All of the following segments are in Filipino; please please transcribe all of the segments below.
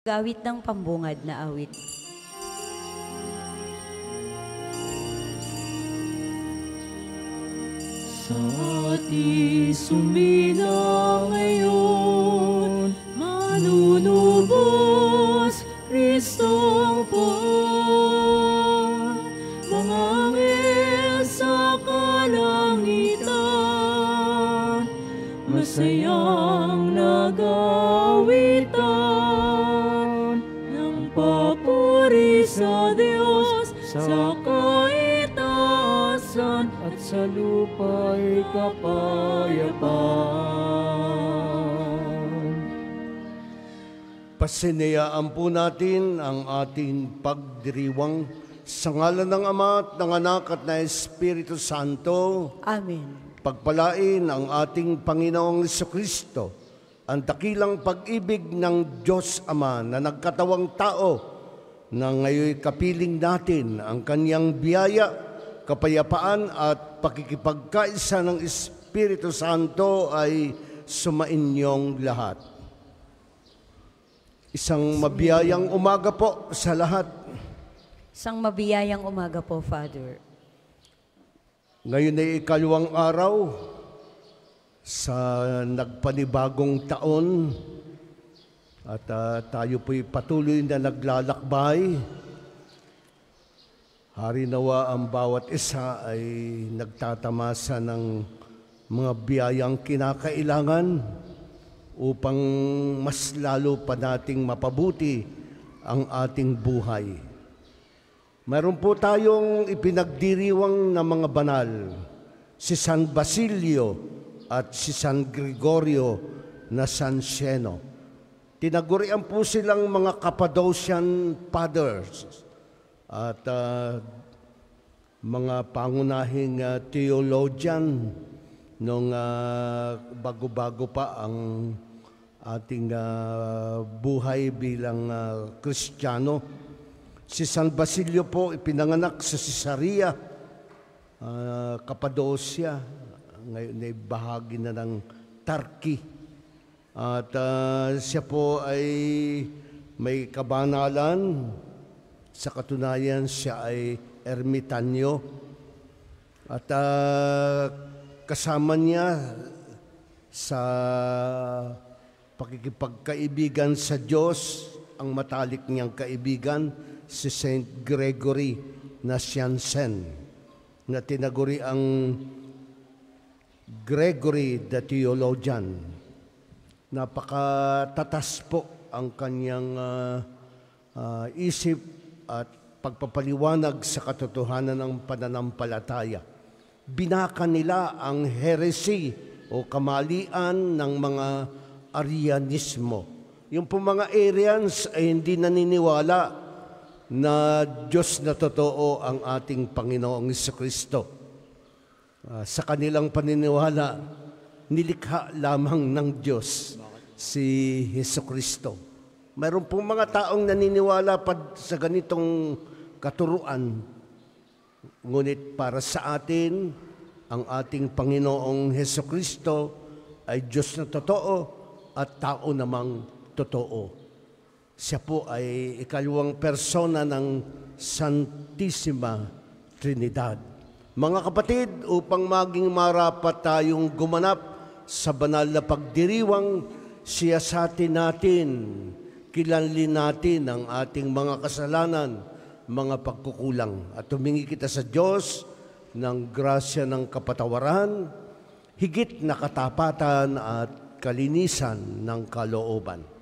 Gawit ng pambungad na awit. Sa ating sumila ngayon, manunubos Kristong pag, mga anghel sa kalangitan, masayang nagawitan ng papuri sa Diyos sa kaitaasan at sa lupa'y kapayapaan. Pasinayaan po natin ang ating pagdiriwang sa ngalan ng Ama at ng Anak at ng Espiritu Santo. Amen. Pagpalain ang ating Panginoong Jesucristo, ang dakilang pag-ibig ng Diyos Ama na nagkatawang tao na ngayon kapiling natin ang kanyang biyaya, kapayapaan at pakikipagkaisa ng Espiritu Santo ay sumainyong lahat. Isang mabiyayang umaga po sa lahat. Isang mabiyayang umaga po, Father. Ngayon ay ikalawang araw sa nagpanibagong taon at tayo po'y patuloy na naglalakbay. Hari nawa ang bawat isa ay nagtatamasa ng mga biyayang kinakailangan upang mas lalo pa nating mapabuti ang ating buhay. Mayroon po tayong ipinagdiriwang na mga banal, si San Basilio at si San Gregorio na San Sieno. Tinagurian po silang mga Cappadocian Fathers at mga pangunahing theologian nung bago-bago pa ang ating buhay bilang Kristiyano. Si San Basilio po ipinanganak sa Caesarea, Cappadocia, ngayon ay bahagi na ng Turkey. At siya po ay may kabanalan, sa katunayan siya ay ermitanyo. At kasama niya sa pakikipagkaibigan sa Diyos, ang matalik niyang kaibigan, si Saint Gregory Nazianzen, na tinaguri ang Gregory the Theologian. Napakatatas po ang kanyang isip at pagpapaliwanag sa katotohanan ng pananampalataya. Binaka nila ang heresy o kamalian ng mga Arianismo. Yung po mga Arians ay hindi naniniwala na Diyos na totoo ang ating Panginoong Jesucristo. Sa kanilang paniniwala, nilikha lamang ng Diyos si Jesucristo. Mayroon pong mga taong naniniwala pa sa ganitong katuruan. Ngunit para sa atin, ang ating Panginoong Jesucristo ay Diyos na totoo at tao namang totoo. Siya po ay ikalawang persona ng Santissima Trinidad. Mga kapatid, upang maging marapat tayong gumanap sa banal na pagdiriwang, siyasatin natin, kilanlin natin ang ating mga kasalanan, mga pagkukulang, at humingi kita sa Diyos ng grasya ng kapatawaran, higit na katapatan at kalinisan ng kalooban.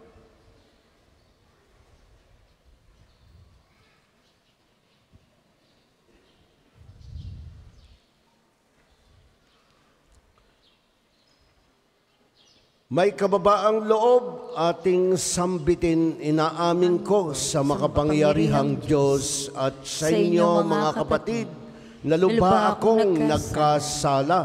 May kababaang loob ating sambitin, inaamin ko sa makapangyarihang Diyos at sa inyo mga kapatid, na lubha akong nagkasala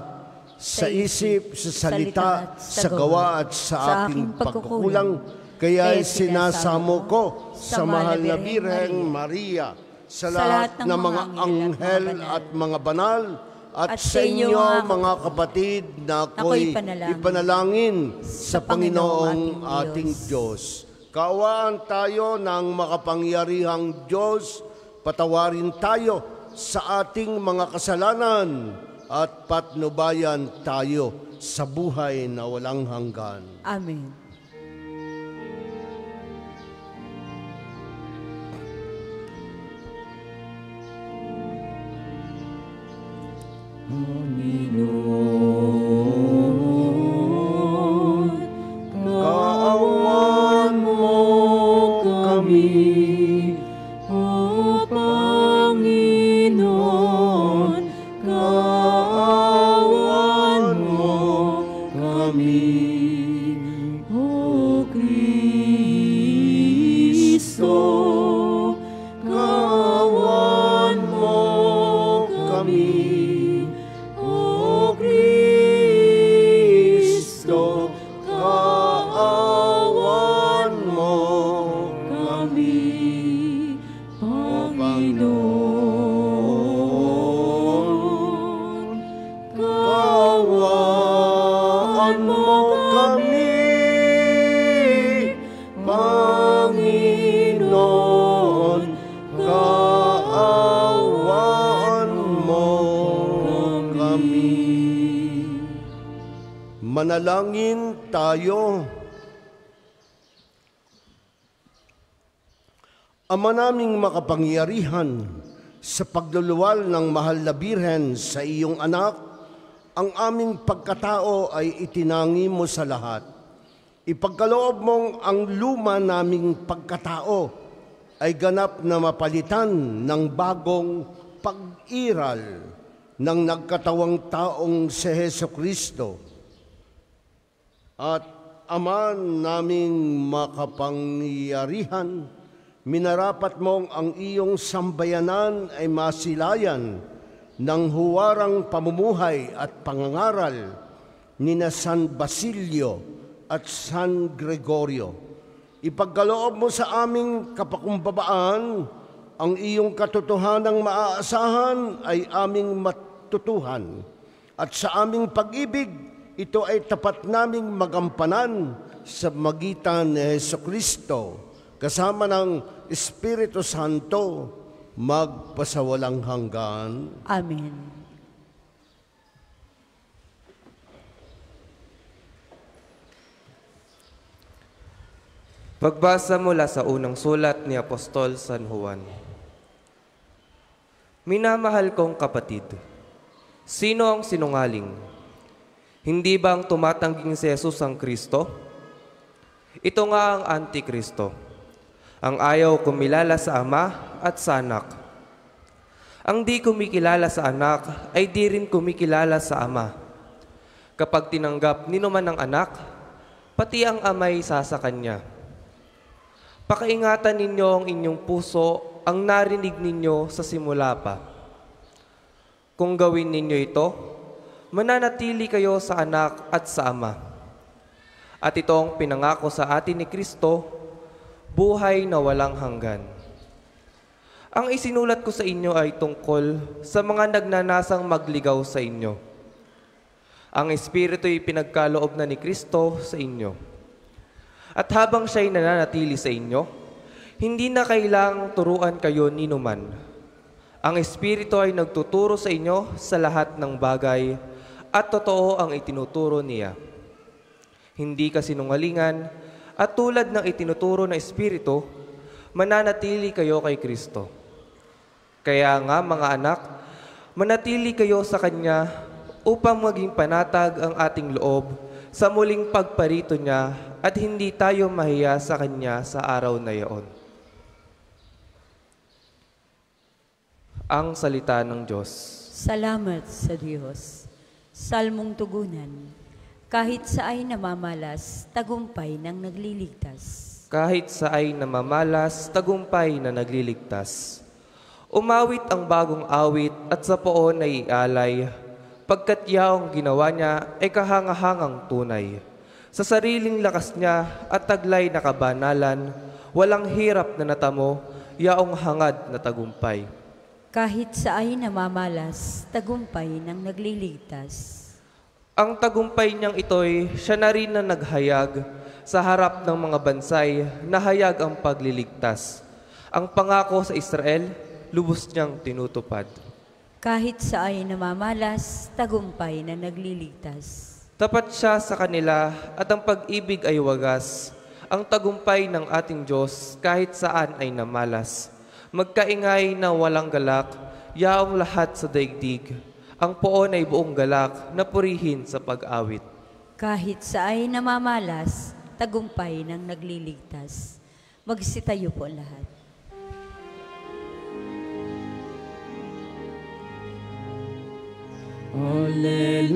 sa isip, sa salita, sa gawa at sa aking pagkukulang. Kaya sinasamo ko sa mahal na Birheng Maria, sa lahat ng mga anghel at mga banal, at sa inyo, mga kapatid, na ako'y ipanalangin sa Panginoong ating Diyos. Kaawaan tayo ng makapangyarihang Diyos, patawarin tayo sa ating mga kasalanan at patnubayan tayo sa buhay na walang hanggan. Amen. Panginoon, kaawaan mo kami. O Panginoon, kaawaan mo kami. O Kristo, kaawaan mo kami. O Kristo, kaawaan mo kami. Panginoon, kaawaan mo kami. Panginoon, kaawaan mo kami. Manalangin tayo. Ama naming makapangyarihan, sa pagluluwal ng mahal na Birhen sa iyong anak, ang aming pagkatao ay itinangi mo sa lahat. Ipagkaloob mong ang luma naming pagkatao ay ganap na mapalitan ng bagong pag-iral ng nagkatawang taong si Jesucristo. At Ama naming makapangyarihan, minarapat mong ang iyong sambayanan ay masilayan ng huwarang pamumuhay at pangangaral ni na San Basilio at San Gregorio. Ipagkaloob mo sa aming kapakumbabaan, ang iyong katotohanang maaasahan ay aming matutuhan. At sa aming pag-ibig, ito ay tapat naming magampanan sa magitan ni Jesucristo, kasama ng Espiritu Santo, magpasawalang hanggan. Amen. Pagbasa mula sa unang sulat ni Apostol San Juan. Minamahal kong kapatid, sino ang sinungaling? Hindi ba ang tumatangging si Jesus ang Kristo? Ito nga ang Antikristo, ang ayaw kumilala sa Ama at sa Anak. Ang di kumikilala sa Anak ay di rin kumikilala sa Ama. Kapag tinanggap ninuman ng Anak, pati ang Ama'y sasa Kanya. Pakaingatan ninyo ang inyong puso ang narinig ninyo sa simula pa. Kung gawin ninyo ito, mananatili kayo sa Anak at sa Ama. At ito ang pinangako sa atin ni Kristo, buhay na walang hanggan. Ang isinulat ko sa inyo ay tungkol sa mga nagnanasang magligaw sa inyo. Ang Espiritu'y pinagkaloob na ni Kristo sa inyo. At habang siya'y nananatili sa inyo, hindi na kailangang turuan kayo ninuman. Ang Espiritu ay nagtuturo sa inyo sa lahat ng bagay at totoo ang itinuturo niya. Hindi kasinungalingan at tulad ng itinuturo ng Espiritu, mananatili kayo kay Kristo. Kaya nga mga anak, manatili kayo sa Kanya upang maging panatag ang ating loob sa muling pagparito niya at hindi tayo mahiya sa Kanya sa araw na iyon. Ang salita ng Diyos. Salamat sa Diyos. Salmong tugunan. Kahit sa ay namamalas, tagumpay ng nagliligtas. Kahit sa ay namamalas, tagumpay na nagliligtas. Umawit ang bagong awit at sa poon ay ialay, pagkat yaong ginawa niya ay kahangahangang tunay. Sa sariling lakas niya at taglay na kabanalan, walang hirap na natamo, yaong hangad na tagumpay. Kahit sa ay namamalas, tagumpay ng nagliligtas. Ang tagumpay niyang ito'y siya na rin na naghayag sa harap ng mga bansay na hayag ang pagliligtas. Ang pangako sa Israel, lubos niyang tinutupad. Kahit sa ay namamalas, tagumpay na nagliligtas. Tapat siya sa kanila at ang pag-ibig ay wagas. Ang tagumpay ng ating Diyos kahit saan ay namalas. Magkaingay na walang galak, yaong lahat sa daigdig. Ang poon ay buong galak na purihin sa pag-awit. Kahit sa ay namamalas, tagumpay ng nagliligtas. Magsitayo po lahat. Alleluia,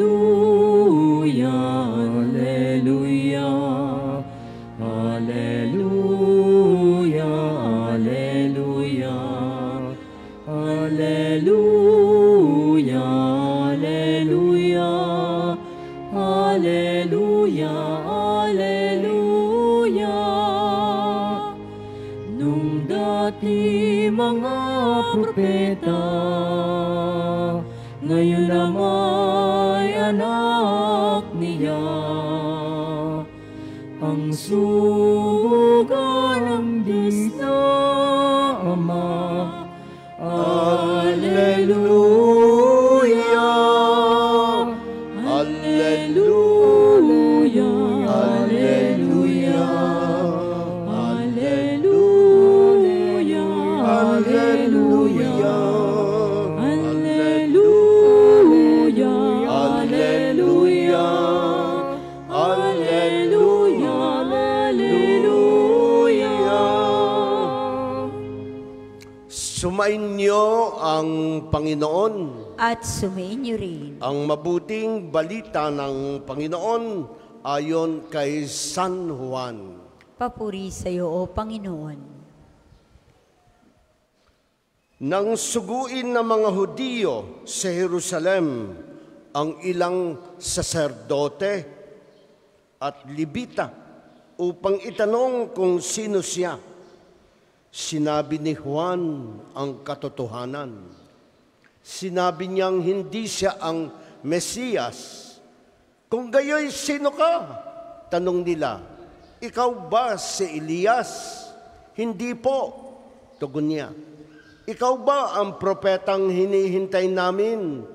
alleluia, alleluia, alleluia, alleluia, alleluia, alleluia, alleluia. Nung dati mga propeta, ngayon nama'y anak niya, ang suga ng Diyos na Ama. Alleluia, alleluia, alleluia, alleluia, alleluia. Sumainyo ang Panginoon. At sumainyo rin. Ang mabuting balita ng Panginoon ayon kay San Juan. Papuri sa iyo, O Panginoon. Nang suguin ng mga Hudiyo sa Jerusalem ang ilang saserdote at Libita upang itanong kung sino siya, sinabi ni Juan ang katotohanan. Sinabi niyang hindi siya ang Mesiyas. Kung gayoy, sino ka? Tanong nila, ikaw ba si Elias? Hindi po, tugon niya. Ikaw ba ang propetang hinihintay namin?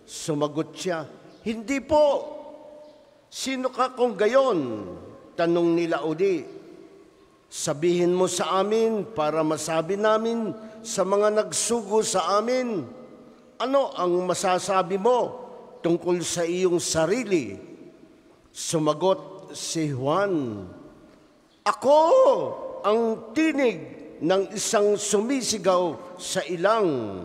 Sumagot siya, hindi po. Sino ka kung gayon? Tanong nila uli. Sabihin mo sa amin para masabi namin sa mga nagsugo sa amin. Ano ang masasabi mo tungkol sa iyong sarili? Sumagot si Juan, ako ang tinig ng isang sumisigaw sa ilang.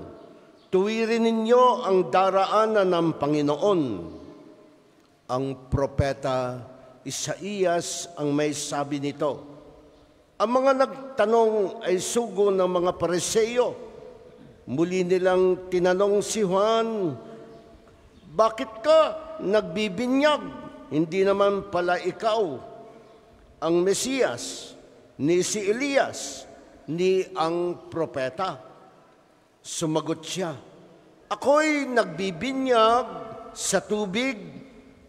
Tuwirin ninyo ang daraanan ng Panginoon. Ang propeta Isaías ang may sabi nito. Ang mga nagtanong ay sugo ng mga Pariseo. Muli nilang tinanong si Juan, bakit ka nagbibinyag? Hindi naman pala ikaw ang Mesiyas, ni si Elias, ni ang propeta. Sumagot siya, ako'y nagbibinyag sa tubig,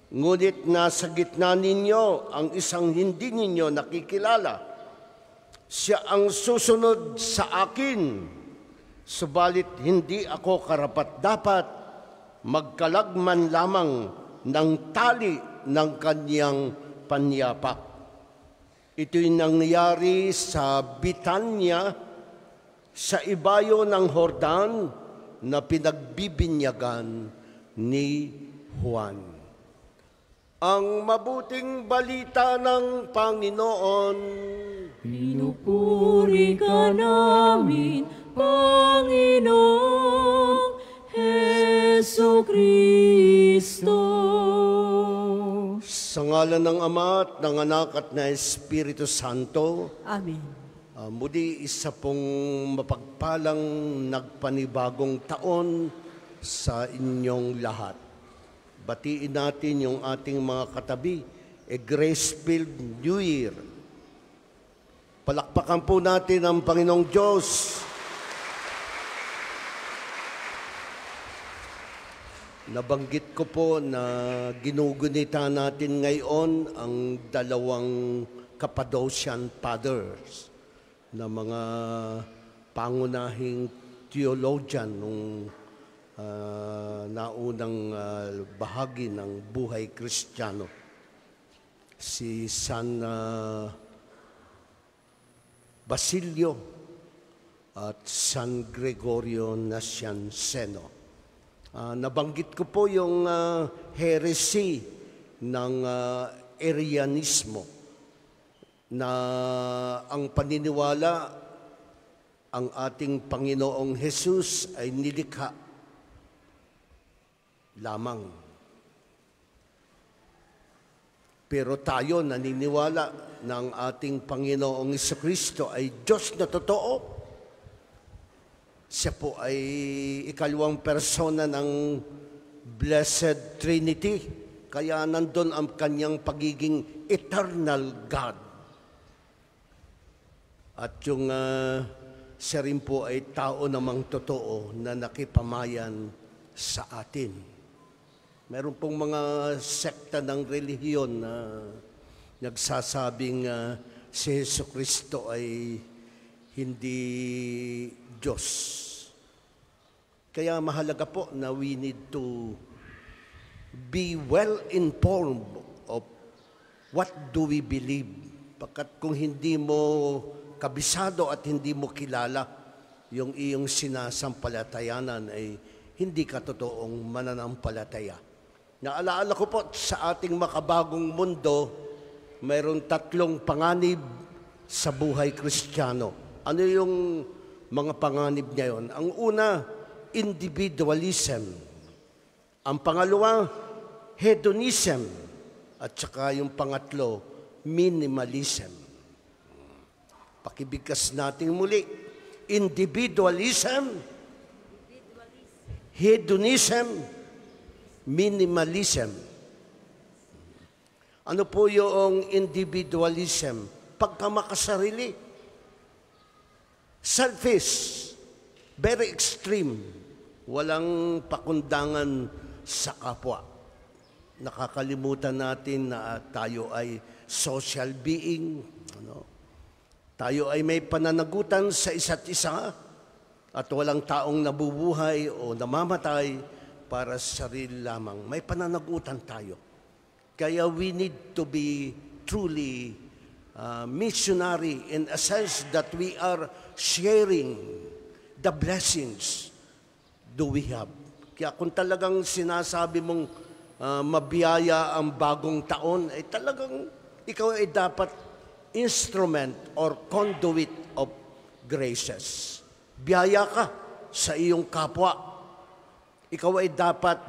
ngunit nasa gitna ninyo ang isang hindi ninyo nakikilala. Siya ang susunod sa akin, subalit hindi ako karapat-dapat magkalagman lamang ng tali ng kanyang panyapak. Ito'y nangyari sa Bitanya, sa ibayo ng Jordan na pinagbibinyagan ni Juan. Ang mabuting balita ng Panginoon. Pinupuri ka namin, Panginoong Hesukristo. Sa ngalan ng Ama at ng Anak at ng Espiritu Santo. Amen. Muli isa pong mapagpalang nagpanibagong taon sa inyong lahat. Batiin natin yung ating mga katabi, grace-filled New Year. Palakpakan po natin ang Panginoong Diyos. Nabanggit ko po na ginugunita natin ngayon ang dalawang Cappadocian Fathers na mga pangunahing theologian nung naunang bahagi ng buhay Kristiyano. Si San Basilio at San Gregorio Nacianceno. Nabanggit ko po yung heresy ng Arianismo na ang paniniwala ang ating Panginoong Jesus ay nilikha lamang. Pero tayo naniniwala na ang ating Panginoong Jesucristo ay Diyos na totoo. Siya po ay ikalawang persona ng Blessed Trinity. Kaya nandun ang kanyang pagiging eternal God. At yung siya rin po ay tao namang totoo na nakipamayan sa atin. Meron pong mga sekta ng relihiyon na nagsasabing si Jesucristo ay hindi Diyos. Kaya mahalaga po na we need to be well informed of what do we believe. Pagkat kung hindi mo kabisado at hindi mo kilala yung iyong sinasampalatayanan ay hindi ka totoong mananampalataya. Naalaala ko po sa ating makabagong mundo, mayroong 3 panganib sa buhay Kristiyano. Ano yung mga panganib niya yun? Ang una, individualism. Ang pangalawa, hedonism. At saka yung pangatlo, minimalism. Pakibigkas natin muli. Individualism, hedonism, minimalism. Ano po yung individualism? Pagkamakasarili. Selfish, very extreme, walang pakundangan sa kapwa. Nakakalimutan natin na tayo ay social being. Tayo ay may pananagutan sa isa't isa at walang taong nabubuhay o namamatay para sa sarili lamang. May pananagutan tayo. Kaya we need to be truly missionary in a sense that we are sharing the blessings do we have. Kaya kung talagang sinasabi mong mabiyaya ang bagong taon, ay talagang ikaw ay dapat instrument or conduit of graces. Biyaya ka sa iyong kapwa. Ikaw ay dapat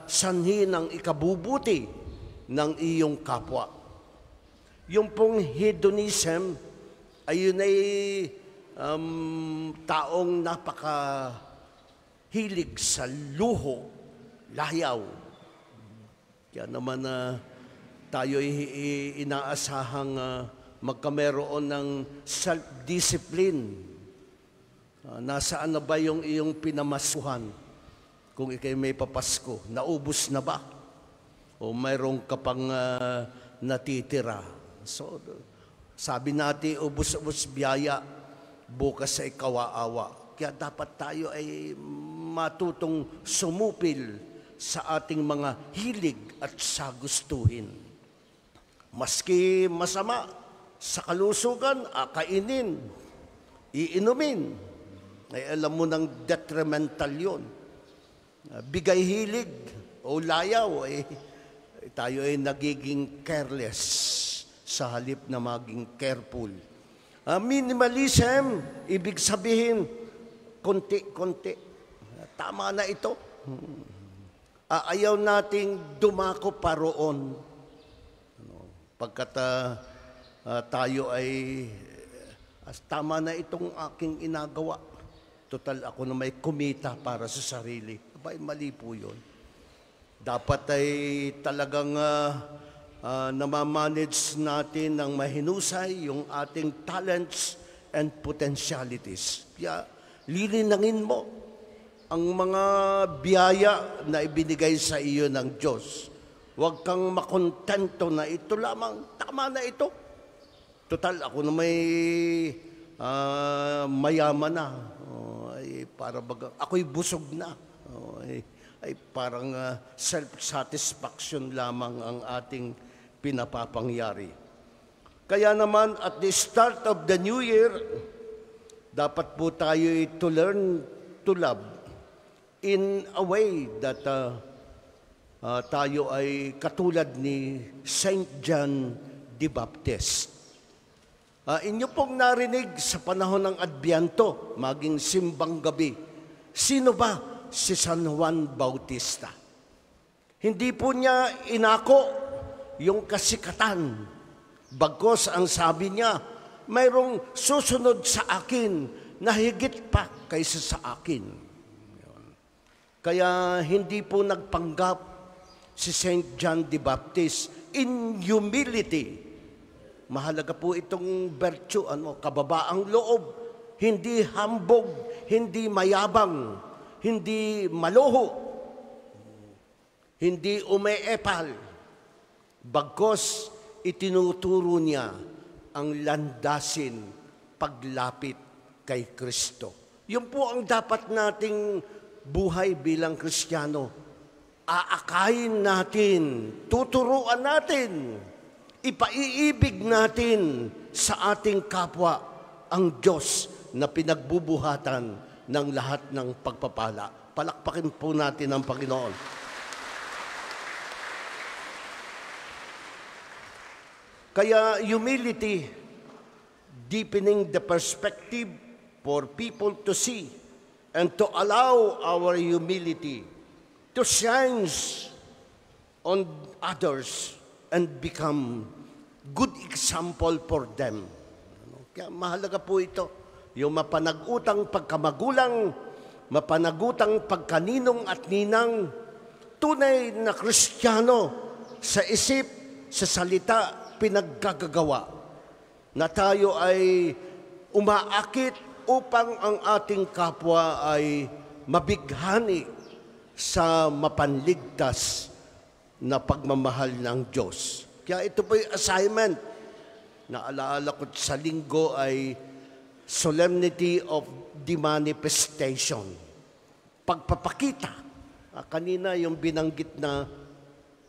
sanhi ng ikabubuti ng iyong kapwa. Yung pong hedonism, ayun ay taong napakahilig sa luho, layaw. Kaya naman tayo inaasahang magkameroon ng self-discipline. Nasaan na ba yung iyong pinamasuhan? Kung ikay may papasko, naubos na ba? O mayroong ka pang natitira? So, sabi natin, ubos-ubos biyaya, bukas ay kawaawa. Kaya dapat tayo ay matutong sumupil sa ating mga hilig at sa gustuhin. Maski masama sa kalusugan, kainin, iinumin. Ay alam mo ng detrimental yun. Bigay hilig o layaw, tayo ay nagiging careless sa halip na maging careful. Minimalism, ibig sabihin, konti-konti. Tama na ito. Ayaw nating dumako paroon. Pagkat tayo ay, tama na itong aking inagawa. Total ako na may kumita para sa sarili. Abay, mali po yun. Dapat ay talagang namamanage natin ng mahinusay yung ating talents and potentialities. Kaya lilinangin mo ang mga biyaya na ibinigay sa iyo ng Diyos. Huwag kang makontento na ito lamang. Tama na ito. Total, ako na may mayaman na. Para baga, ako'y busog na. Ay parang self-satisfaction lamang ang ating pinapapangyari. Kaya naman, at the start of the new year, dapat po tayo to learn to love in a way that tayo ay katulad ni Saint John the Baptist. Inyo pong narinig sa panahon ng Adbyento, maging simbang gabi, sino ba si San Juan Bautista? Hindi po niya inako yung kasikatan. Bagkos ang sabi niya, mayroong susunod sa akin na higit pa kaysa sa akin. Kaya hindi po nagpanggap si Saint John the Baptist in humility. Mahalaga po itong virtue, kababaang loob, hindi hambog, hindi mayabang, hindi maluho, hindi umeepal. Bagkos itinuturo niya ang landasin paglapit kay Kristo. Yun po ang dapat nating buhay bilang Kristiyano. Aakayin natin, tuturuan natin, ipaiibig natin sa ating kapwa ang Diyos na pinagbubuhatan ng lahat ng pagpapala. Palakpakin po natin ang Panginoon. Kaya humility, deepening the perspective for people to see and to allow our humility to shine on others and become good example for them. Kaya mahalaga po ito, yung mapanag-utang pagkamagulang, mapanag-utang pagkaninong at ninang, tunay na Kristiyano sa isip, sa salita, pinaggagawa, na tayo ay umaakit upang ang ating kapwa ay mabighani sa mapanligtas na pagmamahal ng Diyos. Kaya ito po yung assignment na alaala ko sa linggo ay Solemnity of the Manifestation. Pagpapakita. Kanina yung binanggit na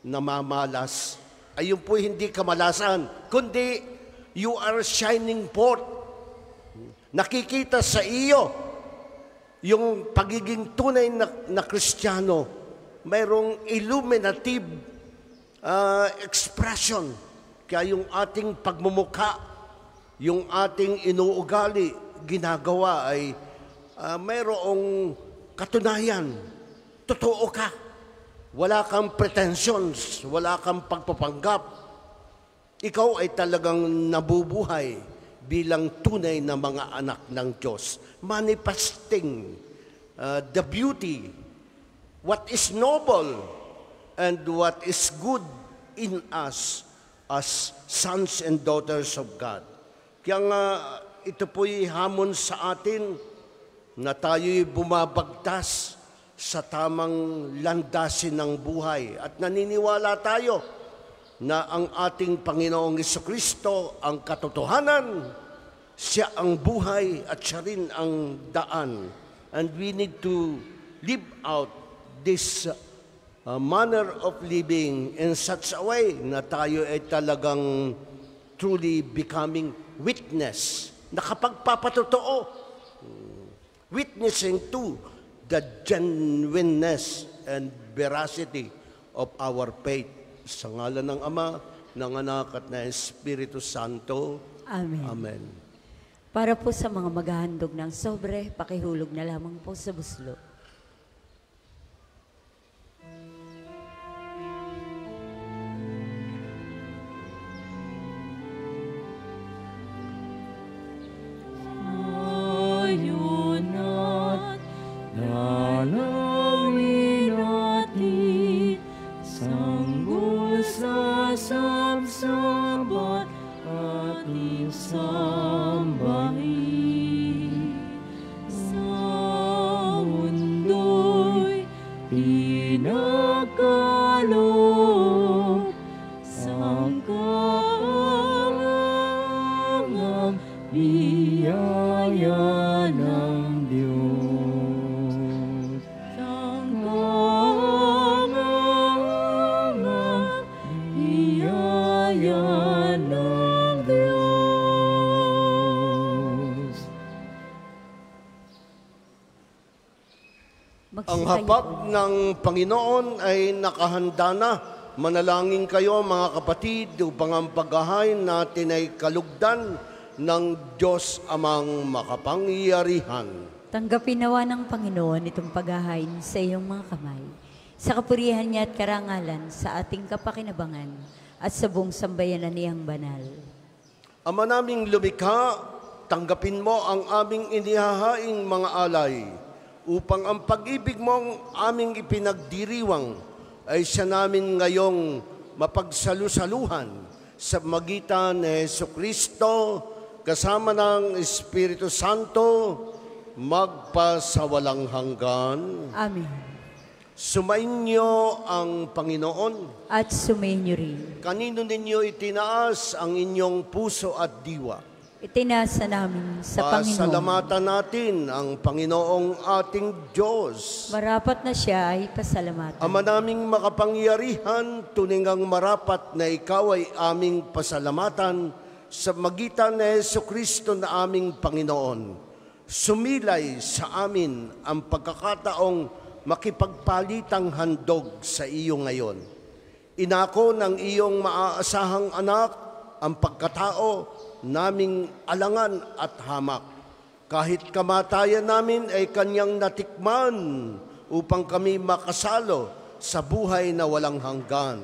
namamalas, ay yung po hindi kamalasan, kundi you are shining forth. Nakikita sa iyo yung pagiging tunay na Kristiyano, mayroong illuminative expression. Kaya yung ating pagmumukha, yung ating inuugali, ginagawa ay mayroong katunayan. Totoo ka. Wala kang pretensions, wala kang pagpapanggap. Ikaw ay talagang nabubuhay bilang tunay na mga anak ng Diyos. Manifesting the beauty, what is noble, and what is good in us as sons and daughters of God. Kaya nga, ito po'y hamon sa atin na tayo'y bumabagtas sa tamang landasin ng buhay. At naniniwala tayo na ang ating Panginoong Jesucristo ang katotohanan, siya ang buhay at siya rin ang daan. And we need to live out this manner of living in such a way na tayo ay talagang truly becoming witness, nakapagpapatotoo, witnessing to the genuineness and veracity of our faith. Sa ngalan ng Ama, ng Anak at ng Espiritu Santo. Amen. Amen. Para po sa mga maghahandog ng sobre, pakihulog na lamang po sa buslo. Dalawin natin, sanggol sa sabsabat ating sambahin. Sa ng Diyos. Sangkanganga, biyaya ng Diyos. Ang Magsitayo hapag po. ng Panginoon ay nakahanda na. Manalangin kayo mga kapatid upang ang paghahain natin ay kalugdan ng Diyos amang makapangyarihan. Tanggapin nawa ng Panginoon itong paghahain sa iyong mga kamay, sa kapurihan niya at karangalan sa ating kapakinabangan at sa buong sambayanan niyang banal. Ama naming lumikha, tanggapin mo ang aming inihahaing mga alay upang ang pag-ibig mong aming ipinagdiriwang ay siya namin ngayong mapagsalusaluhan sa magitan ni Jesucristo kasama ng Espiritu Santo magpasawalang hanggan. Amen. Sumainyo ang Panginoon. At sumainyo rin. Kanino ninyo itinaas ang inyong puso at diwa? Itinasa namin sa Panginoon. Pasalamatan natin ang Panginoong ating Diyos. Marapat na siya ay pasalamatan. Ama naming makapangyarihan, tuningang marapat na ikaw ay aming pasalamatan sa magitan ni Jesucristo na aming Panginoon. Sumilay sa amin ang pagkakataong makipagpalitang handog sa iyo ngayon. Inako ng iyong maaasahang anak ang pagkatao naming alangan at hamak. Kahit kamatayan namin ay kanyang natikman upang kami makasalo sa buhay na walang hanggan.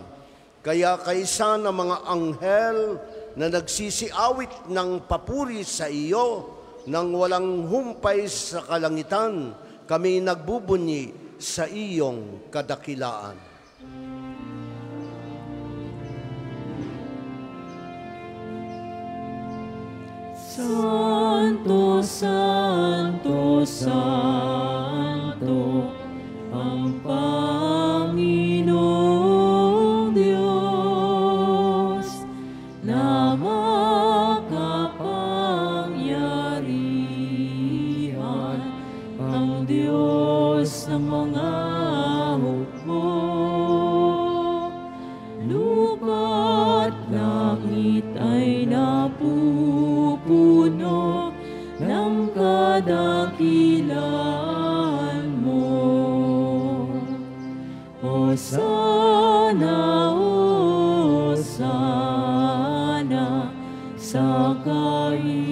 Kaya kaisa ng mga anghel na nagsisiawit ng papuri sa iyo nang walang humpay sa kalangitan, kami nagbubunyi sa iyong kadakilaan. Santo, Santo, Santo, ang Panginoong Diyos, na makapangyarihan, ang Diyos ng mga hukbo. Lupa't langit ay napupuno ng kadakilaan mo. Hosana, Hosana sa kaitaasan.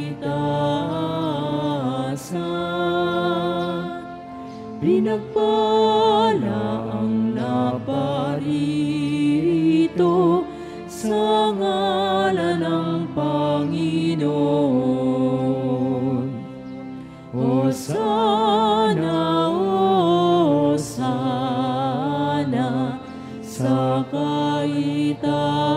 Pinagpala ang naparito sa ngalan ng Panginoon. Hosana, Hosana sa kaitaasan.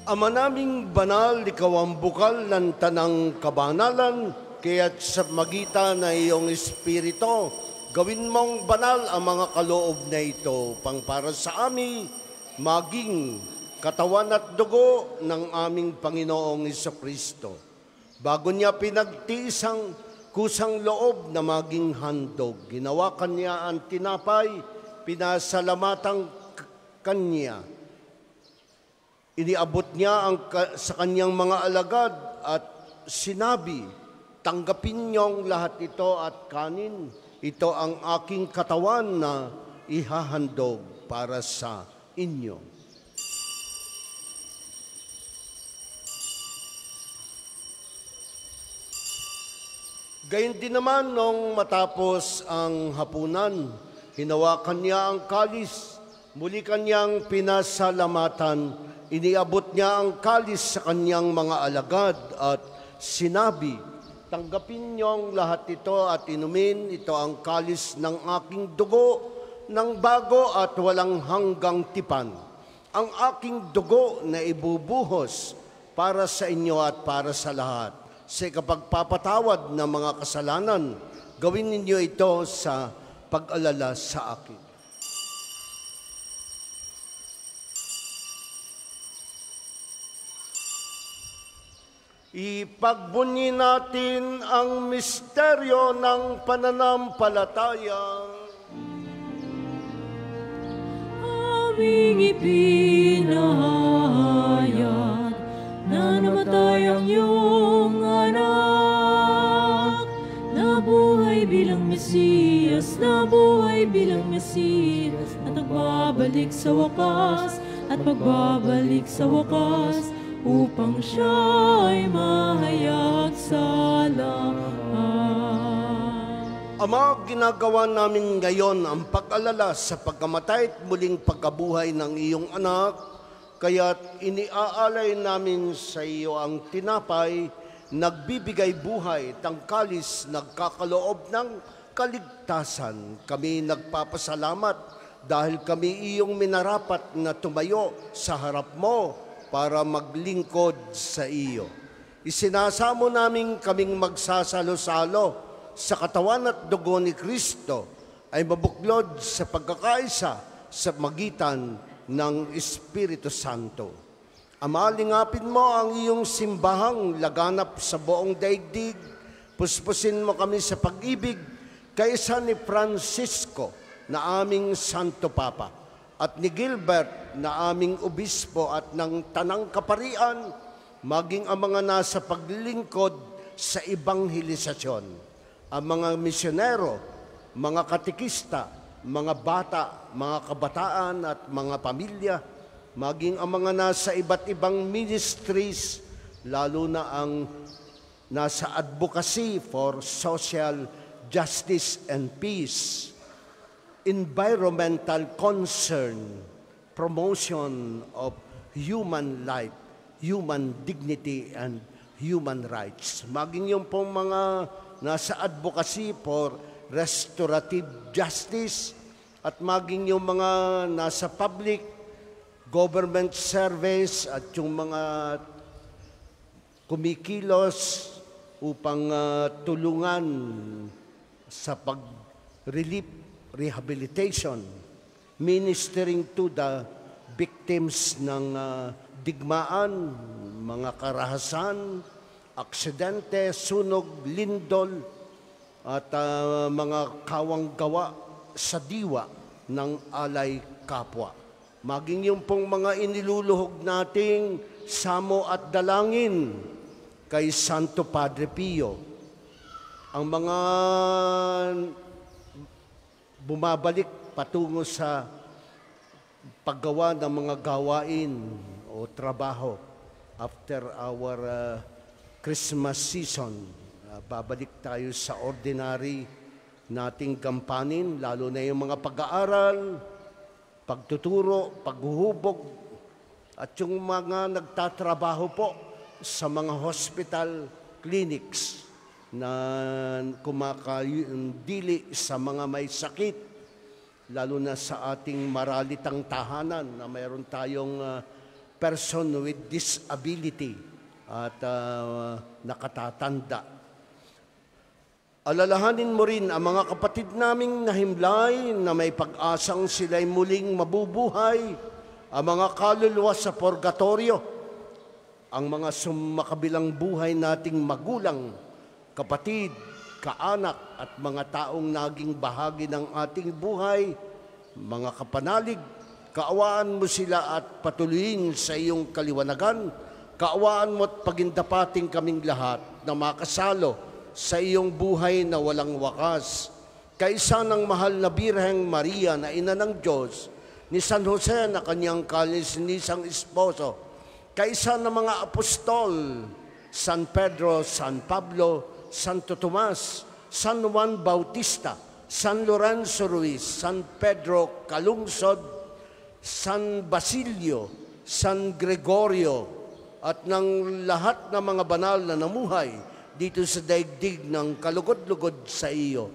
Ama naming banal, ikaw ang bukal ng tanang kabanalan, kaya't sa magitan na iyong Espiritu, gawin mong banal ang mga kaloob na ito, pang para sa amin, maging katawan at dugo ng aming Panginoong Jesucristo. Bago niya pinagtiisang kusang loob na maging handog, ginawa kanya ang tinapay, pinasalamatan kanya. Iniabot niya sa kanyang mga alagad at sinabi, tanggapin niyong lahat ito at kanin. Ito ang aking katawan na ihahandog para sa inyo. Gayun din naman nung matapos ang hapunan, hinawakan niya ang kalis, muli kanyang pinasalamatan, iniabot niya ang kalis sa kanyang mga alagad at sinabi, tanggapin niyong lahat ito at inumin, ito ang kalis ng aking dugo ng bago at walang hanggang tipan. Ang aking dugo na ibubuhos para sa inyo at para sa lahat. Sa kapagpapatawad ng mga kasalanan, gawin ninyo ito sa pag-alala sa akin. Ipagbunyi natin ang misteryo ng pananampalataya. Aming ipinahayag na namatay ang iyong anak, nabuhay bilang Mesiyas, nabuhay bilang Mesiyas, at nagbabalik sa wakas, at magbabalik sa wakas, upang siya'y mahayag sa lahat. Ama, ginagawa namin ngayon ang pag-alala sa pagkamatay at muling pagkabuhay ng iyong anak, kaya't iniaalay namin sa iyo ang tinapay, nagbibigay buhay, tangkalis, nagkakaloob ng kaligtasan. Kami nagpapasalamat dahil kami iyong minarapat na tumayo sa harap mo para maglingkod sa iyo. Isinasamo namin kaming magsasalo-salo sa katawan at dugo ni Kristo ay mabuklod sa pagkakaisa sa magitan ng Espiritu Santo. Ama, lingapin mo ang iyong simbahang laganap sa buong daigdig. Puspusin mo kami sa pag-ibig kaysa ni Francisco na aming Santo Papa at ni Gilbert na aming obispo at ng Tanang Kaparian, maging ang mga nasa paglilingkod sa ebanghelisasyon, ang mga misyonero, mga katikista, mga bata, mga kabataan at mga pamilya, maging ang mga nasa iba't ibang ministries, lalo na ang nasa advocacy for social justice and peace, environmental concern, promotion of human life, human dignity, and human rights. Maging yung pong mga nasa advocacy for restorative justice at maging yung mga nasa public government service at yung mga kumikilos upang tulungan sa pag-relief, rehabilitation, ministering to the victims ng digmaan, mga karahasan, aksidente, sunog, lindol, at mga kawang-gawa sa diwa ng alay kapwa. Maging yung pong mga iniluluhog nating samo at dalangin kay Santo Padre Pio, ang mga bumabalik patungo sa paggawa ng mga gawain o trabaho after our Christmas season. Babalik tayo sa ordinary nating gampanin, lalo na yung mga pag-aaral, pagtuturo, paghuhubog, at yung mga nagtatrabaho po sa mga hospital clinics na kumakadili sa mga may sakit, lalo na sa ating maralitang tahanan na mayroon tayong person with disability at nakatatanda. Alalahanin mo rin ang mga kapatid naming nahimlay na may pag-asang sila'y muling mabubuhay, ang mga kaluluwa sa purgatorio, ang mga sumakabilang buhay nating magulang, kapatid, kaanak at mga taong naging bahagi ng ating buhay, mga kapanalig, kaawaan mo sila at patuloyin sa iyong kaliwanagan. Kaawaan mo at pagindapating kaming lahat na makasalo sa iyong buhay na walang wakas. Kaisa ng mahal na Birheng Maria na ina ng Diyos, ni San Jose na kanyang kalininisang esposo, kaisa ng mga apostol, San Pedro, San Pablo, Santo Tomas, San Juan Bautista, San Lorenzo Ruiz, San Pedro Calungsod, San Basilio, San Gregorio, at ng lahat ng mga banal na namuhay dito sa daigdig ng kalugod-lugod sa iyo.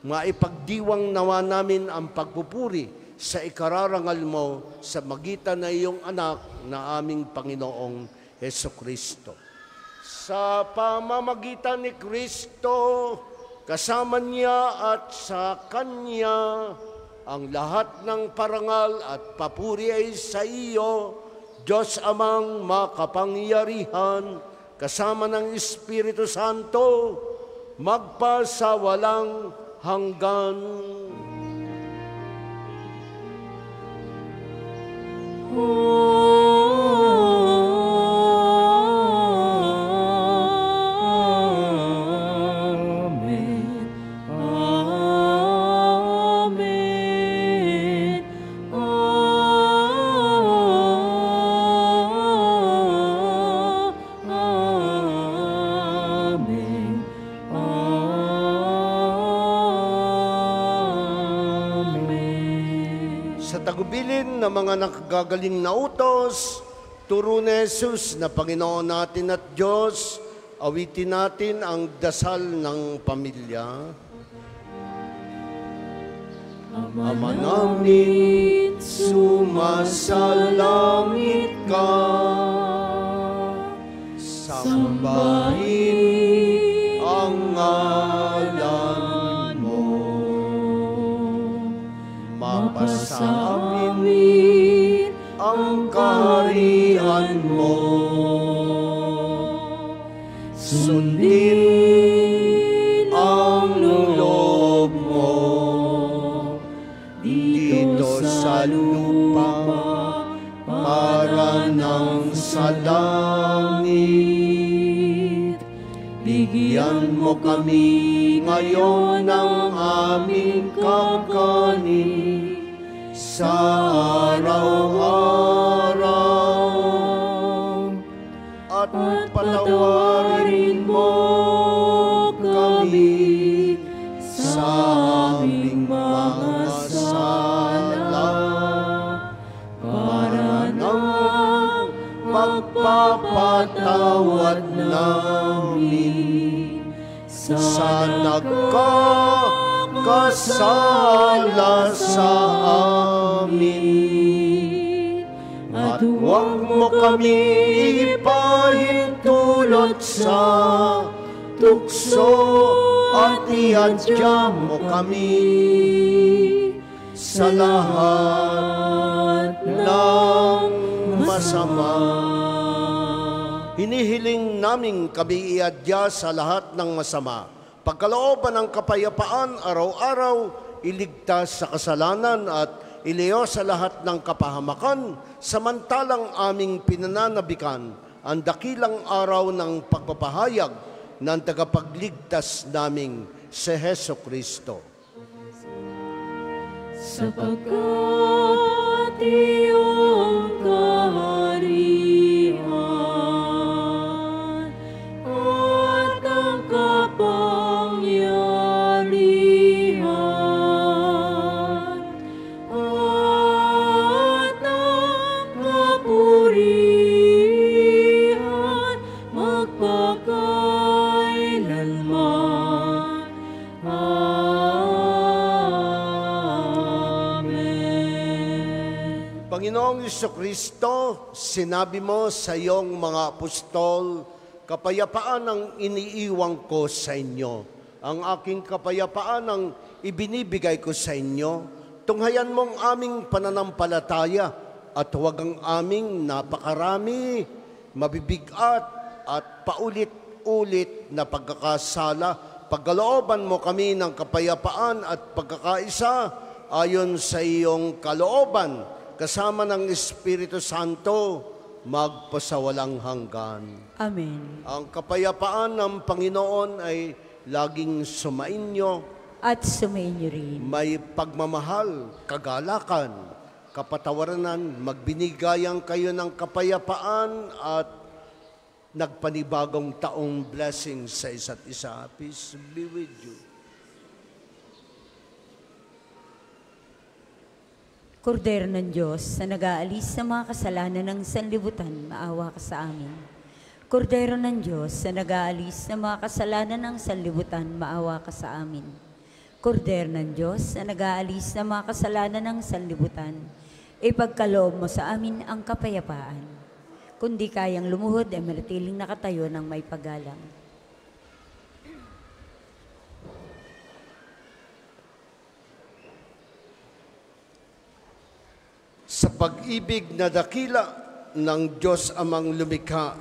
Maipagdiwang nawa namin ang pagpupuri sa ikararangal mo sa magitan na iyong anak na aming Panginoong Hesukristo. Sa pamamagitan ni Kristo, kasama niya at sa Kanya, ang lahat ng parangal at papuri ay sa iyo, Diyos Amang makapangyarihan, kasama ng Espiritu Santo, magpasawalang hanggan. Amen. Amen. Amen. Amen. Sa tagubilin ng mga nakagagaling na utos, turo ni Jesus na Panginoon natin at Diyos, awitin natin ang dasal ng pamilya. Ama namin, sumasalangit ka, sambahin ang ngalan mo, mapasa amin ang kaharian mo, sundin ang loob mo dito sa lupa para nang sa langit. Bigyan mo kami ngayon ng aming kakanin sa araw-araw, at patawarin mo kami sa aming mga sala, para nang pagpapatawad namin sa nagkakasala sa amin. At huwag mo kami ipahintulot sa tukso, at iadya mo kami sa lahat ng masama. Hinihiling naming kami iadya sa lahat ng masama. Pagkalooban ng kapayapaan araw-araw, iligtas sa kasalanan at ilayo sa lahat ng kapahamakan, samantalang aming pinananabikan ang dakilang araw ng pagpapahayag ng tagapagligtas naming si Heso Kristo. Sapagkat iyong kaharian at ang kapangyarihan at ang kapurihan magpakailanman. Amen. Panginoong Jesucristo, sinabi mo sa iyong mga apostol, kapayapaan ang iniiwang ko sa inyo. Ang aking kapayapaan ang ibinibigay ko sa inyo. Tunghayan mong aming pananampalataya at huwag ang aming napakarami, mabibigat at paulit-ulit na pagkakasala. Pagkalooban mo kami ng kapayapaan at pagkakaisa ayon sa iyong kalooban, kasama ng Espiritu Santo, magpasawalang hanggan. Amen. Ang kapayapaan ng Panginoon ay laging sumainyo, At sumainyo rin. may pagmamahal, kagalakan, kapatawaran, magbinigayang kayo ng kapayapaan at nagpanibagong taong blessing sa isa't isa. Peace be with you. Kordero ng Diyos na nag-aalis sa mga kasalanan ng sanlibutan, maawa ka sa amin. Kordero ng Diyos na nag-aalis sa mga kasalanan ng sanlibutan, maawa ka sa amin. Kordero ng Diyos na nag-aalis sa mga kasalanan ng sanlibutan, ipagkaloob mo sa amin ang kapayapaan. Kundi kayang lumuhod ay manatiling nakatayo ng may paggalang. Sa pag-ibig na dakila ng Diyos amang lumikha,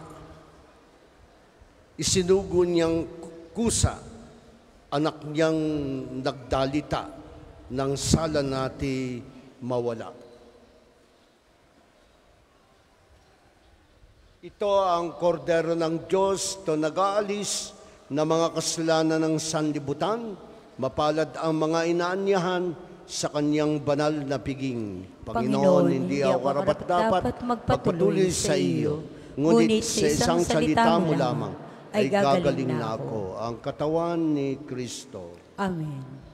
Isinugo niyang kusa, anak niyang nagdalita, ng sala nati mawala. Ito ang kordero ng Diyos, to nag-aalis na mga kasalanan ng sanlibutan. Mapalad ang mga inaanyahan sa kanyang banal na piging. Panginoon, hindi ako karapat-dapat magpatuloy sa iyo, ngunit sa isang salita mo lamang ay gagaling na ako. Ang katawan ni Kristo. Amen.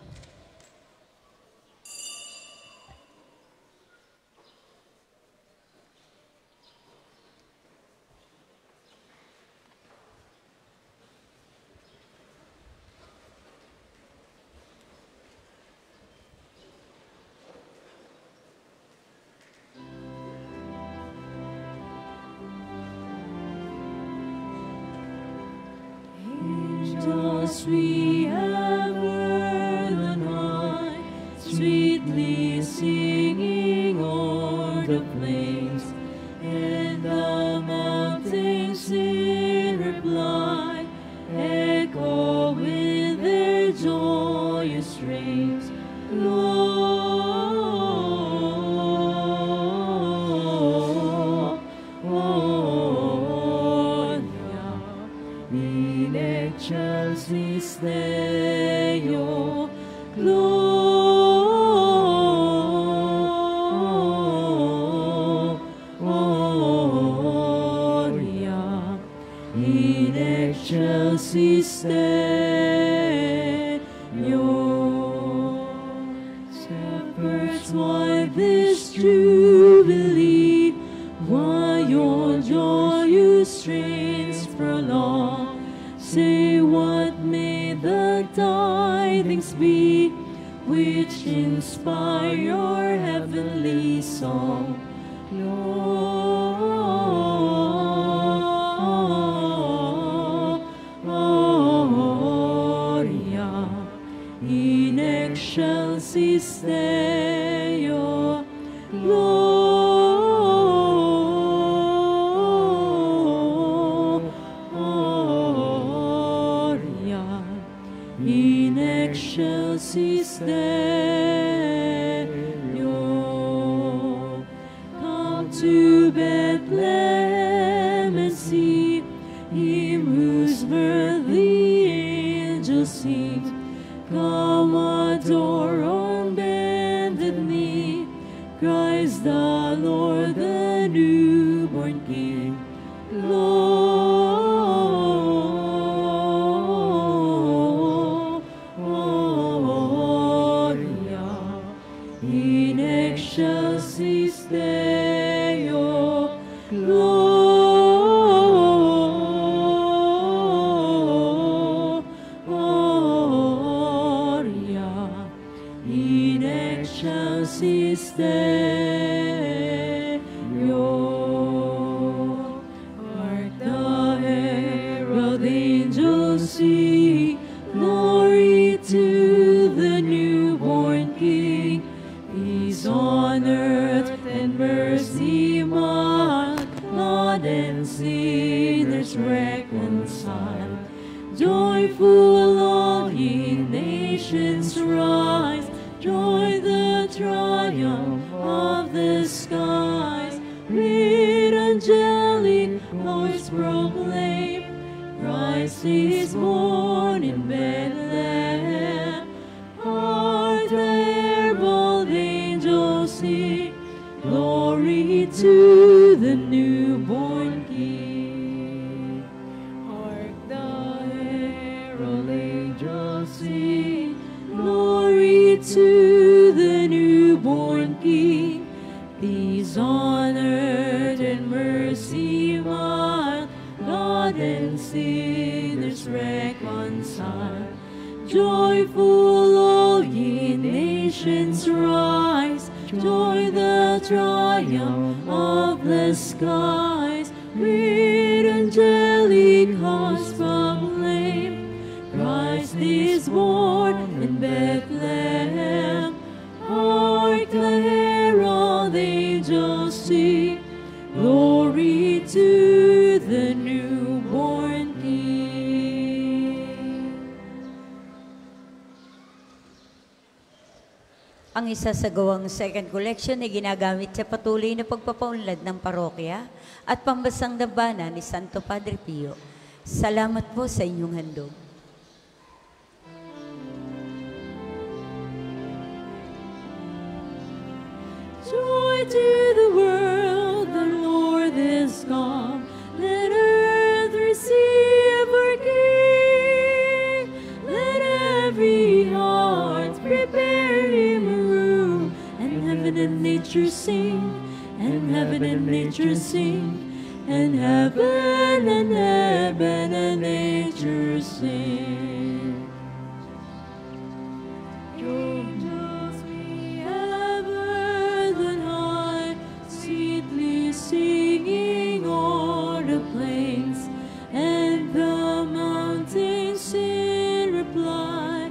Angels we have heard on high, sweetly singing o'er the plains, and the mountains in reply echo with their joyous strains. In excelsis Deo Gloria, in excelsis Deo. Shepherds, why this jubilee? Why your joyous strains prolong? Say, what may the tidings be which inspire your heavenly song? Gloria, in excelsis Deo, Gloria, in excelsis Deo. Come to Bethlehem and see him whose birth the angels sing. Come adore on bended knee, Christ the Lord, the newborn King. Gloria, in excelsis Deo, Gloria, in excelsis Deo. Hark the herald angels sing, glory to the newborn King. Peace on earth and mercy mild, God and sinners reconciled. Joyful all ye nations rise, joy the triumph of the skies. With angelic voice proclaim, Christ is born in Bethlehem. Hark the herald angels sing, glory to the newborn King. Hark the herald angels sing, glory to the newborn King. Peace on earth and mercy mild, God and sinners reconciled. Joyful all ye nations rise, joy the triumph of the skies. With angelic hosts proclaim, Christ is born in Bethlehem. Hark the herald angels sing, glory to the newborn King. Ang isasagawang second collection ay ginagamit sa patuloy na pagpapaunlad ng parokya at pambasang dambana ni Santo Padre Pio. Salamat po sa inyong handog. Joy to the world, the Lord is come. Let earth receive our King. Let every heart prepare him a room. And heaven and nature sing, and heaven and nature sing, and heaven and nature sing. Angels we have heard on high, sweetly singing o'er the plains, and the mountains in reply,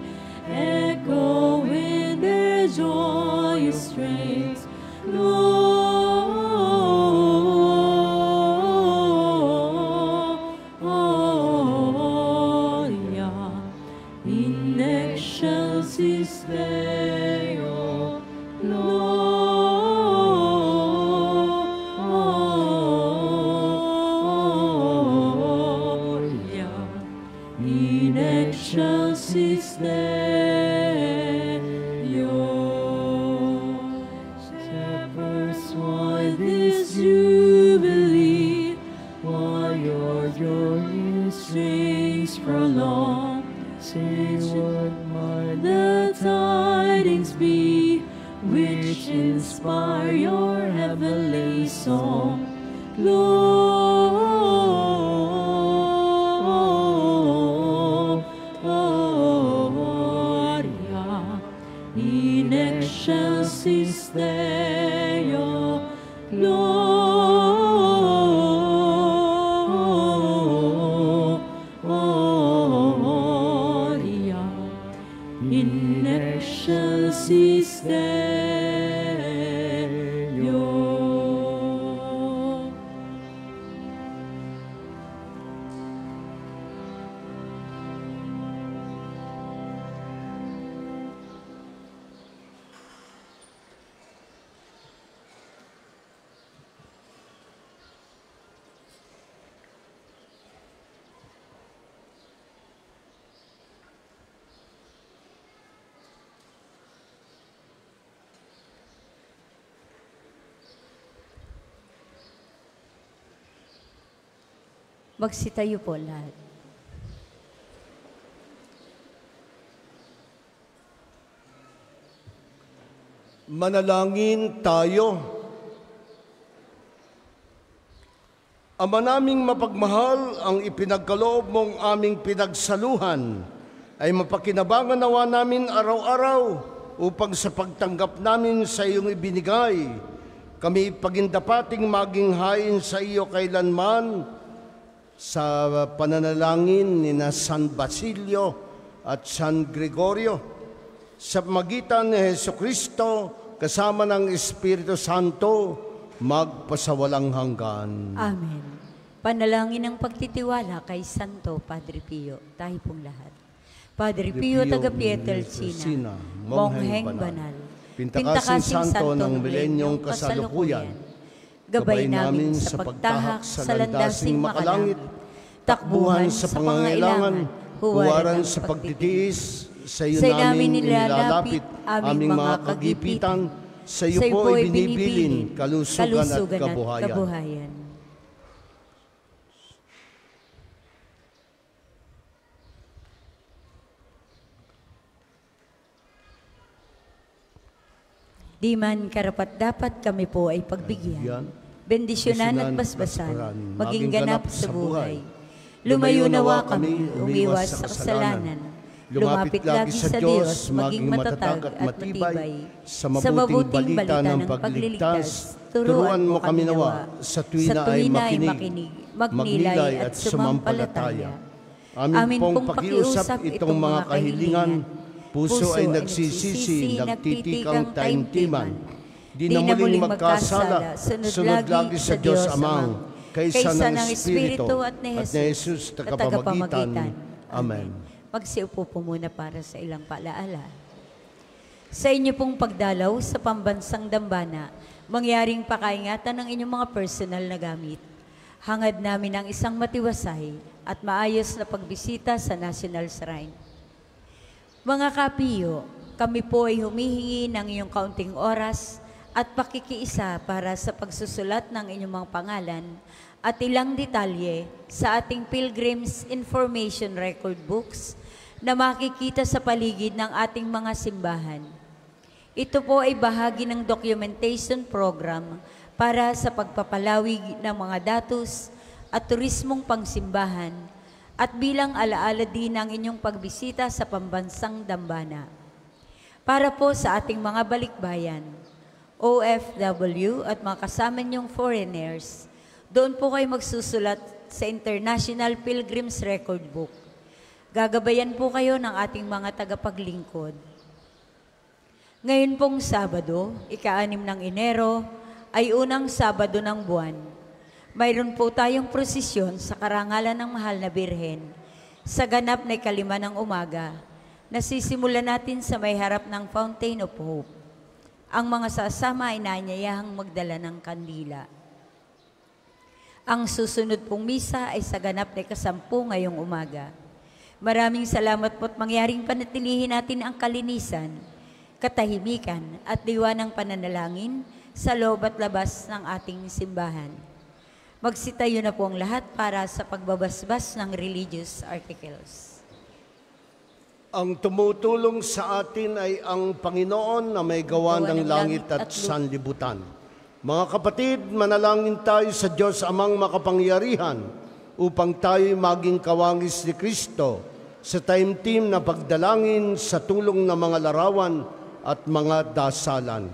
echo in their joyous strains. Gloria in excelsis Deo, Gloria in excelsis Deo. Shepherds, why this jubilee? Why your joyous strings prolong? Say what might the tidings be, which inspire your heavenly song. Gloria in excelsis Deo, Gloria in excelsis Deo. Magsitayo po lahat. Manalangin tayo. Ama naming mapagmahal, ang ipinagkaloob mong aming pinagsaluhan ay mapakinabangan nawa namin araw-araw upang sa pagtanggap namin sa iyong ibinigay, kami pagindapating maging hain sa iyo kailanman sa pananalangin ni na San Basilio at San Gregorio, sa magitan ni Jesucristo kasama ng Espiritu Santo, magpasawalang hanggan. Amen. Panalangin ng pagtitiwala kay Santo Padre Pio. Tayo pong lahat. Padre Pio, taga Pietrelcina, Mongheng Banal, Pintakasing Santo ng milenyong kasalukuyan, gabay namin sa pagtahak sa landasing makalangit, takbuhan sa pangangailangan, huwaran sa pagtitiis, sa iyo namin nilalapit aming mga kagipitan, sa iyo po ibinibilin kalusugan at kabuhayan. Di man karapat-dapat kami po ay pagbigyan, bendisyonan at basbasan, maging ganap sa buhay. Lumayo nawa kami, umiwas sa kasalanan, lumapit lagi sa Diyos, maging matatag at matibay, sa mabuting balita ng pagliligtas, turuan mo kami nawa, sa tuwi na ay makinig, magnilay at sumampalataya. Amin pong pakiusap itong mga kahilingan, puso ay nagsisisi, nagtitikang taimtiman. Di na muling magkasala, sunod lagi sa Diyos Amang, kaysa ng Espiritu at ni Jesus na tagapamagitan. Amen. Magsiupo po muna para sa ilang paalaala. Sa inyo pong pagdalaw sa pambansang dambana, mangyaring pakaingatan ng inyong mga personal na gamit. Hangad namin ang isang matiwasay at maayos na pagbisita sa National Shrine. Mga kapiyo, kami po ay humihingi ng iyong kaunting oras at pakikiisa para sa pagsusulat ng inyong mga pangalan at ilang detalye sa ating Pilgrim's Information Record Books na makikita sa paligid ng ating mga simbahan. Ito po ay bahagi ng documentation program para sa pagpapalawig ng mga datos at turismong pangsimbahan at bilang alaala din ng inyong pagbisita sa pambansang dambana. Para po sa ating mga balikbayan, OFW at mga kasama niyong foreigners, doon po kayo magsusulat sa International Pilgrim's Record Book. Gagabayan po kayo ng ating mga tagapaglingkod. Ngayon pong Sabado, ika-6 ng Enero, ay unang Sabado ng buwan. Mayroon po tayong prosesyon sa karangalan ng Mahal na Birhen sa ganap na 5 ng umaga. Nasisimulan natin sa may harap ng Fountain of Hope. Ang mga sasama ay naanyayahang magdala ng kandila. Ang susunod pong misa ay sa ganap na 10 ngayong umaga. Maraming salamat po't mangyaring panatilihin natin ang kalinisan, katahimikan at diwa ng pananalangin sa loob at labas ng ating simbahan. Magsitayo na po ang lahat para sa pagbabasbas ng religious articles. Ang tumutulong sa atin ay ang Panginoon na may gawa ng langit at sanlibutan. Mga kapatid, manalangin tayo sa Diyos Amang makapangyarihan upang tayo maging kawangis ni Kristo sa taimtim na pagdalangin sa tulong ng mga larawan at mga dasalan.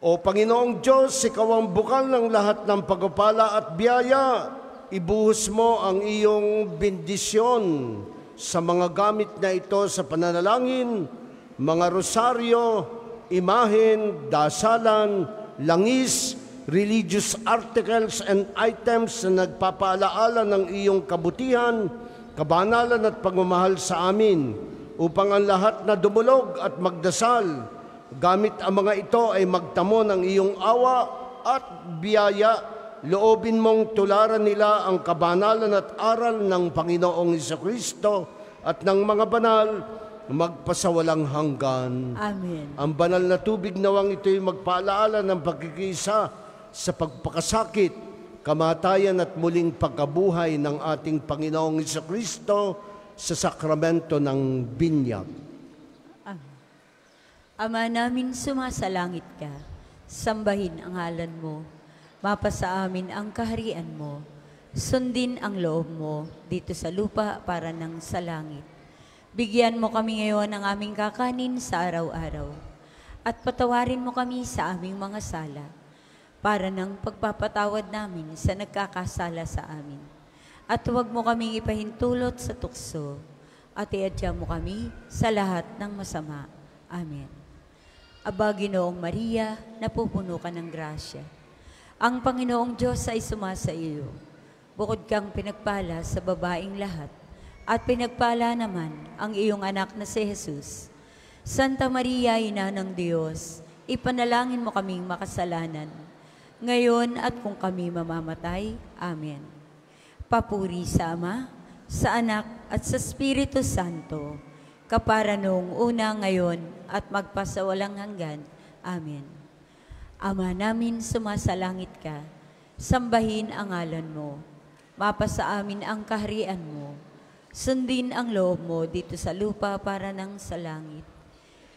O Panginoong Diyos, Ikaw ang bukal ng lahat ng pagpapala at biyaya. Ibuhos mo ang iyong bendisyon sa mga gamit na ito sa pananalangin, mga rosaryo, imahen, dasalan, langis, religious articles and items na nagpapaalaala ng iyong kabutihan, kabanalan at pagmamahal sa amin, upang ang lahat na dumulog at magdasal, gamit ang mga ito ay magtamo ng iyong awa at biyaya, loobin mong tularan nila ang kabanalan at aral ng Panginoong Jesucristo at ng mga banal magpasawalang hanggan. Amen. Ang banal na tubig nawang ito'y magpaalaala ng pagkikisa sa pagpakasakit, kamatayan at muling pagkabuhay ng ating Panginoong Jesucristo sa sakramento ng binyag. Ama namin sumasalangit ka, sambahin ang ngalan mo, mapasa amin ang kaharian mo, sundin ang loob mo dito sa lupa para nang sa langit. Bigyan mo kami ngayon ng aming kakanin sa araw-araw, at patawarin mo kami sa aming mga sala, para nang pagpapatawad namin sa nagkakasala sa amin. At huwag mo kaming ipahintulot sa tukso, at iadya mo kami sa lahat ng masama. Amen. Aba, Ginoong Maria, napupuno ka ng grasya. Ang Panginoong Diyos ay sumasa iyo. Bukod kang pinagpala sa babaing lahat, at pinagpala naman ang iyong anak na si Jesus. Santa Maria, Ina ng Diyos, ipanalangin mo kaming makasalanan, ngayon at kung kami mamamatay. Amen. Papuri sa Ama, sa Anak, at sa Espiritu Santo, kapara noong una, ngayon, at magpasawalang hanggan. Amen. Ama namin, sumasalangit ka, sambahin ang ngalan mo, mapasa amin ang kaharian mo, sundin ang loob mo dito sa lupa para nang sa langit.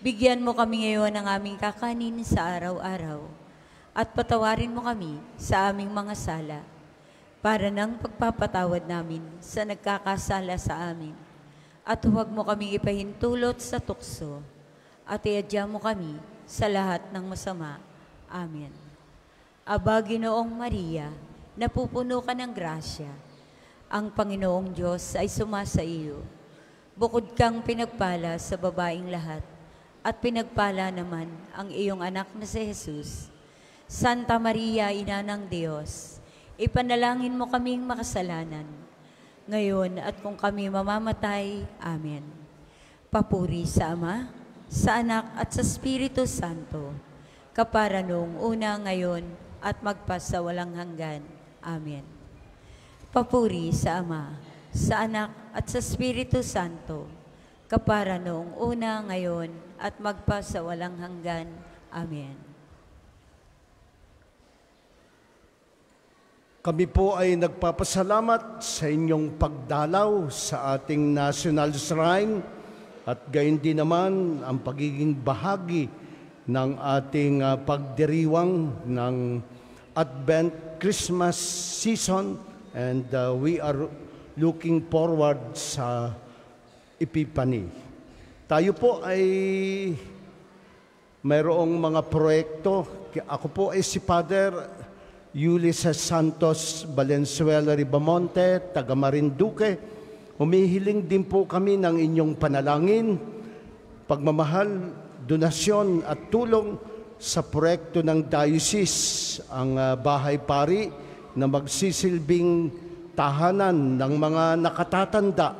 Bigyan mo kami ngayon ng aming kakanin sa araw-araw, at patawarin mo kami sa aming mga sala, para nang pagpapatawad namin sa nagkakasala sa amin. At huwag mo kaming ipahintulot sa tukso, at iadya mo kami sa lahat ng masama. Amen. Aba, Ginoong Maria, napupuno ka ng grasya. Ang Panginoong Diyos ay sumasa iyo. Bukod kang pinagpala sa babaing lahat, at pinagpala naman ang iyong anak na si Jesus. Santa Maria, Ina ng Diyos, ipanalangin mo kaming makasalanan, ngayon at kung kami mamamatay. Amen. Papuri sa Ama, sa Anak at sa Espiritu Santo, kapara noong una, ngayon, at magpasawalang hanggan. Amen. Papuri sa Ama, sa Anak at sa Espiritu Santo, kapara noong una, ngayon, at magpasawalang hanggan. Amen. Kami po ay nagpapasalamat sa inyong pagdalaw sa ating National Shrine at gayon din naman ang pagiging bahagi ng ating pagdiriwang ng Advent Christmas season, and we are looking forward sa Epiphany. Tayo po ay mayroong mga proyekto. Ako po ay si Father Ulysses Santos Valenzuela Ribamonte, taga Marinduque. Humihiling din po kami ng inyong panalangin, pagmamahal, donasyon at tulong sa proyekto ng diocese, ang bahay pari na magsisilbing tahanan ng mga nakatatanda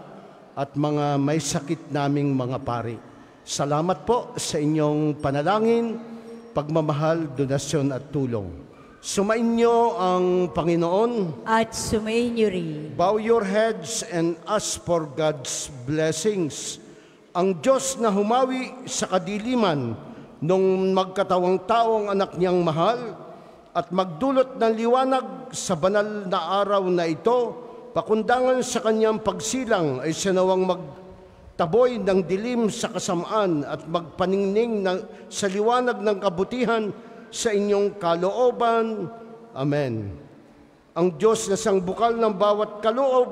at mga may sakit naming mga pari. Salamat po sa inyong panalangin, pagmamahal, donasyon at tulong. Sumainyo ang Panginoon. At sumainyo rin. Bow your heads and ask for God's blessings. Ang Diyos na humawi sa kadiliman nung magkatawang taong anak niyang mahal at magdulot ng liwanag sa banal na araw na ito, pakundangan sa kanyang pagsilang ay siya nawang magtaboy ng dilim sa kasamaan at magpaningning sa liwanag ng kabutihan sa inyong kalooban. Amen. Ang Diyos na sangbukal ng bawat kaloob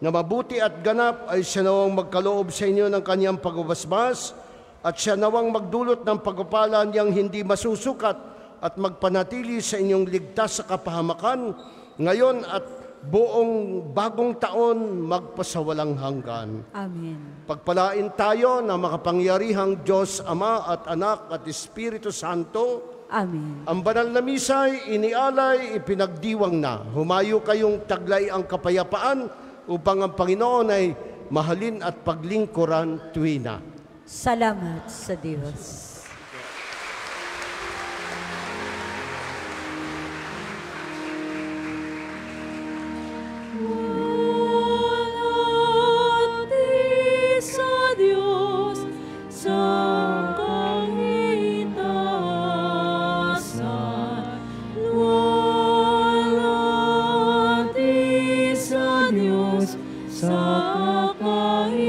na mabuti at ganap ay siya nawang magkaloob sa inyo ng kanyang pagbabasbas at siya nawang magdulot ng pagpapala niyang hindi masusukat at magpanatili sa inyong ligtas sa kapahamakan ngayon at buong bagong taon magpasawalang hanggan. Amen. Pagpalain tayo na makapangyarihang Diyos, Ama at Anak at Espiritu Santo. Amen. Ang banal na misa'y inialay, ipinagdiwang na. Humayo kayong taglay ang kapayapaan upang ang Panginoon ay mahalin at paglingkuran tuwina. Salamat sa Diyos. Sa Diyos, sa kahitasan, walati sa Diyos, sa kahitasan.